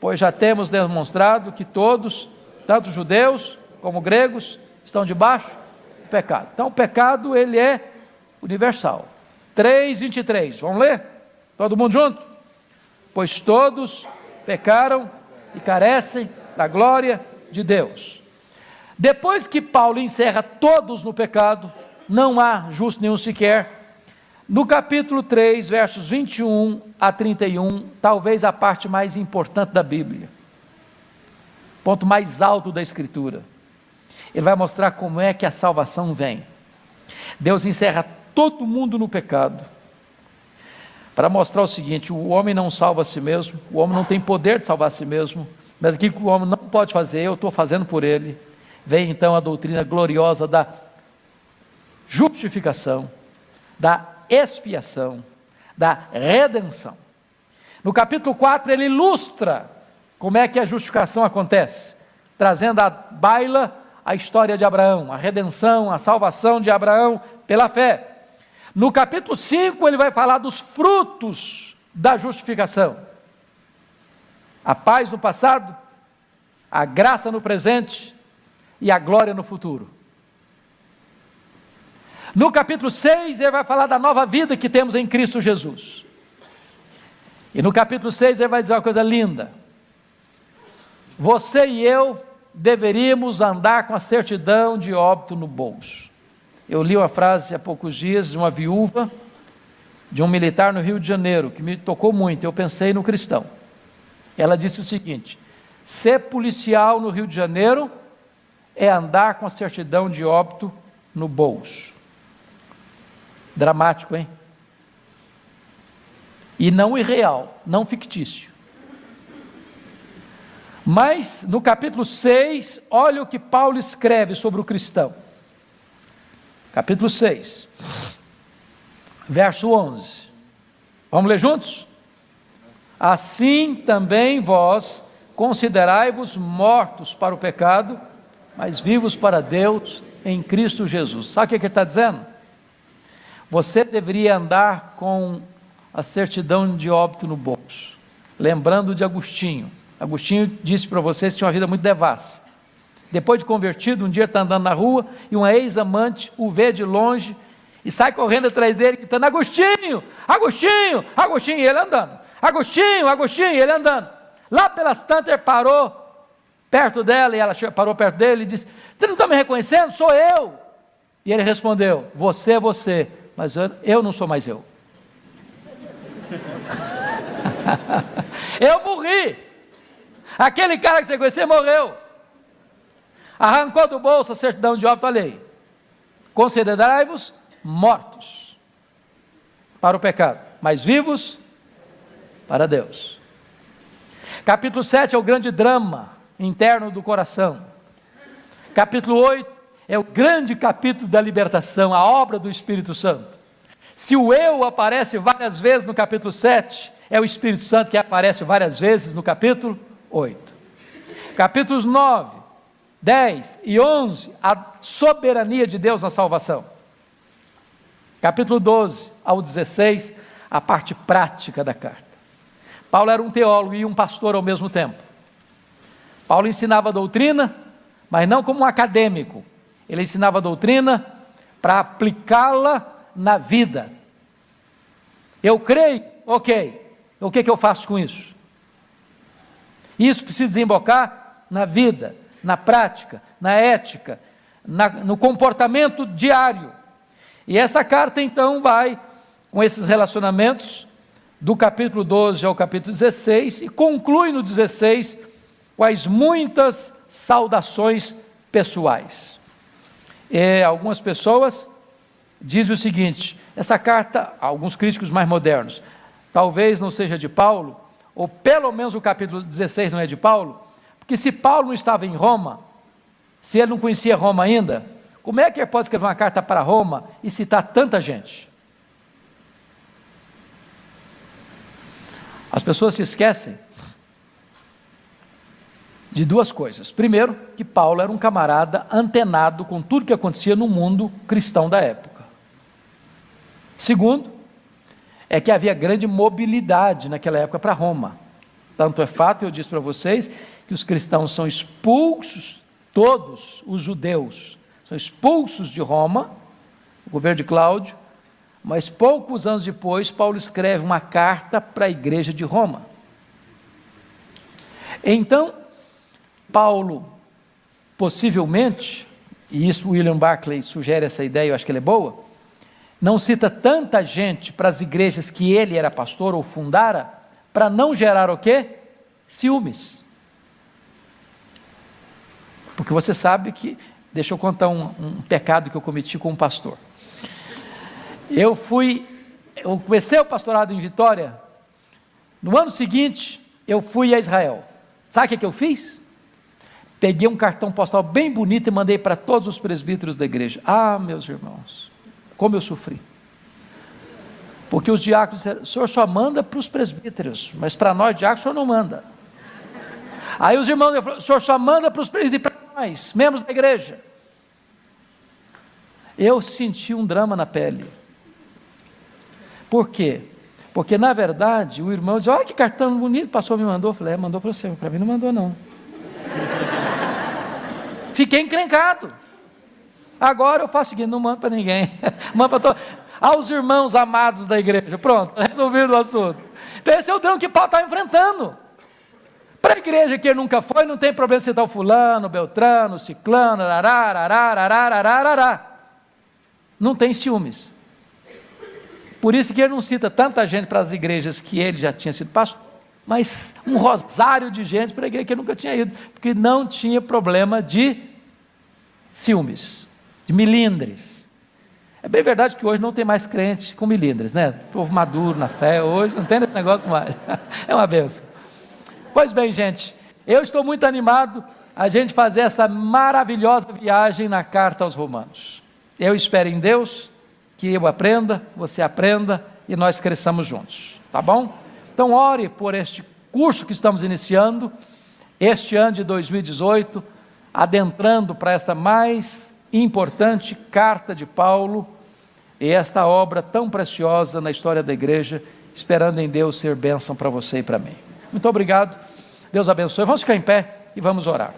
pois já temos demonstrado que todos, tanto judeus como gregos, estão debaixo do pecado. Então o pecado, ele é universal. 3:23, vamos ler? Todo mundo junto? Pois todos pecaram e carecem da glória de Deus. Depois que Paulo encerra todos no pecado, não há justo nenhum sequer, no capítulo 3, versos 21 a 31, talvez a parte mais importante da Bíblia, ponto mais alto da Escritura, ele vai mostrar como é que a salvação vem. Deus encerra todo mundo no pecado, para mostrar o seguinte: o homem não salva a si mesmo, o homem não tem poder de salvar a si mesmo, mas aquilo que o homem não pode fazer, eu estou fazendo por ele. Vem então a doutrina gloriosa da justificação, da expiação, da redenção. No capítulo 4 ele ilustra como é que a justificação acontece, trazendo à baila a história de Abraão, a redenção, a salvação de Abraão pela fé. No capítulo 5 ele vai falar dos frutos da justificação: a paz no passado, a graça no presente e a glória no futuro. No capítulo 6 ele vai falar da nova vida que temos em Cristo Jesus. E no capítulo 6 ele vai dizer uma coisa linda: você e eu deveríamos andar com a certidão de óbito no bolso. Eu li uma frase há poucos dias de uma viúva de um militar no Rio de Janeiro, que me tocou muito. Eu pensei no cristão. Ela disse o seguinte: ser policial no Rio de Janeiro é andar com a certidão de óbito no bolso. Dramático, hein? E não irreal, não fictício. Mas no capítulo 6, olha o que Paulo escreve sobre o cristão. Capítulo 6, verso 11. Vamos ler juntos? Assim também vós, considerai-vos mortos para o pecado, mas vivos para Deus em Cristo Jesus. Sabe o que ele está dizendo? Você deveria andar com a certidão de óbito no bolso, lembrando de Agostinho. Agostinho disse para vocês que tinha uma vida muito devassa. Depois de convertido, um dia está andando na rua e uma ex-amante o vê de longe e sai correndo atrás dele, gritando: Agostinho, Agostinho, Agostinho, e ele andando. Agostinho, Agostinho, e ele andando. Lá pelas tantas ele parou perto dela, e ela parou perto dele e disse: você não está me reconhecendo? Sou eu. E ele respondeu: você é você, mas eu não sou mais eu. Eu morri. Aquele cara que você conhecia morreu. Arrancou do bolso a certidão de óbito alheio. Considerai-vos mortos para o pecado, mas vivos para Deus. Capítulo 7 é o grande drama interno do coração. Capítulo 8 é o grande capítulo da libertação, a obra do Espírito Santo. Se o eu aparece várias vezes no capítulo 7, é o Espírito Santo que aparece várias vezes no capítulo 8. Capítulos 9, 10 e 11, a soberania de Deus na salvação. Capítulo 12 ao 16, a parte prática da carta. Paulo era um teólogo e um pastor ao mesmo tempo. Paulo ensinava a doutrina, mas não como um acadêmico. Ele ensinava a doutrina para aplicá-la na vida. Eu creio, ok. O que eu faço com isso? Isso precisa desembocar na vida, na prática, na ética, no comportamento diário. E essa carta então vai com esses relacionamentos do capítulo 12 ao capítulo 16 e conclui no 16 com as muitas saudações pessoais. Algumas pessoas dizem o seguinte: essa carta, alguns críticos mais modernos, talvez não seja de Paulo, ou pelo menos o capítulo 16 não é de Paulo, porque se Paulo não estava em Roma, se ele não conhecia Roma ainda, como é que ele pode escrever uma carta para Roma e citar tanta gente? As pessoas se esquecem de duas coisas. Primeiro, que Paulo era um camarada antenado com tudo que acontecia no mundo cristão da época. Segundo, é que havia grande mobilidade naquela época para Roma. Tanto é fato, eu disse para vocês, que os cristãos são expulsos, todos os judeus, são expulsos de Roma, o governo de Cláudio, mas poucos anos depois, Paulo escreve uma carta para a igreja de Roma. Então, Paulo, possivelmente, e isso William Barclay sugere essa ideia, eu acho que ela é boa, não cita tanta gente para as igrejas que ele era pastor ou fundara, para não gerar o quê? Ciúmes. Porque você sabe que, deixa eu contar um pecado que eu cometi com um pastor. Eu comecei o pastorado em Vitória, no ano seguinte, eu fui a Israel. Sabe o que eu fiz? Peguei um cartão postal bem bonito e mandei para todos os presbíteros da igreja. Ah, meus irmãos, como eu sofri. Porque os diáconos disseram: o senhor só manda para os presbíteros, mas para nós diáconos o senhor não manda. Aí os irmãos falaram: o senhor só manda para os presbíteros e para nós, membros da igreja. Eu senti um drama na pele. Por quê? Porque na verdade o irmão disse: olha que cartão bonito, o pastor me mandou. Eu falei: mandou para você, para mim não mandou não. Fiquei encrencado. Agora eu faço o seguinte: não mando para ninguém, mando para todos, aos irmãos amados da igreja. Pronto, resolvido o assunto. Então esse é o drama que Paulo está enfrentando. Para a igreja que ele nunca foi, não tem problema citar o fulano, Beltrano, Ciclano, não tem ciúmes. Por isso que ele não cita tanta gente para as igrejas que ele já tinha sido pastor, mas um rosário de gente para a igreja que ele nunca tinha ido, porque não tinha problema de ciúmes, de milindres. É bem verdade que hoje não tem mais crente com milindres, né? Povo maduro na fé, hoje não tem esse negócio mais. É uma benção. Pois bem, gente, eu estou muito animado a gente fazer essa maravilhosa viagem na carta aos Romanos. Eu espero em Deus que eu aprenda, você aprenda e nós cresçamos juntos, tá bom? Então ore por este curso que estamos iniciando este ano de 2018, adentrando para esta mais importante carta de Paulo e esta obra tão preciosa na história da igreja, esperando em Deus ser bênção para você e para mim. Muito obrigado, Deus abençoe. Vamos ficar em pé e vamos orar.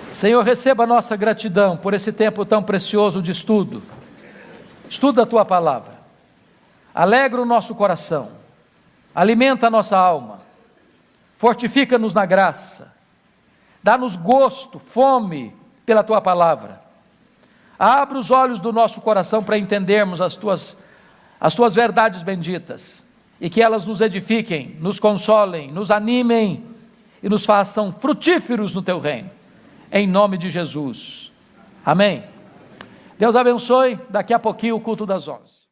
Senhor, receba a nossa gratidão por esse tempo tão precioso de estudo. Estuda a Tua palavra, alegra o nosso coração, alimenta a nossa alma, fortifica-nos na graça, dá-nos gosto, fome pela Tua palavra. Abre os olhos do nosso coração para entendermos as tuas verdades benditas, e que elas nos edifiquem, nos consolem, nos animem e nos façam frutíferos no Teu reino, em nome de Jesus, amém. Deus abençoe. Daqui a pouquinho o culto das 11.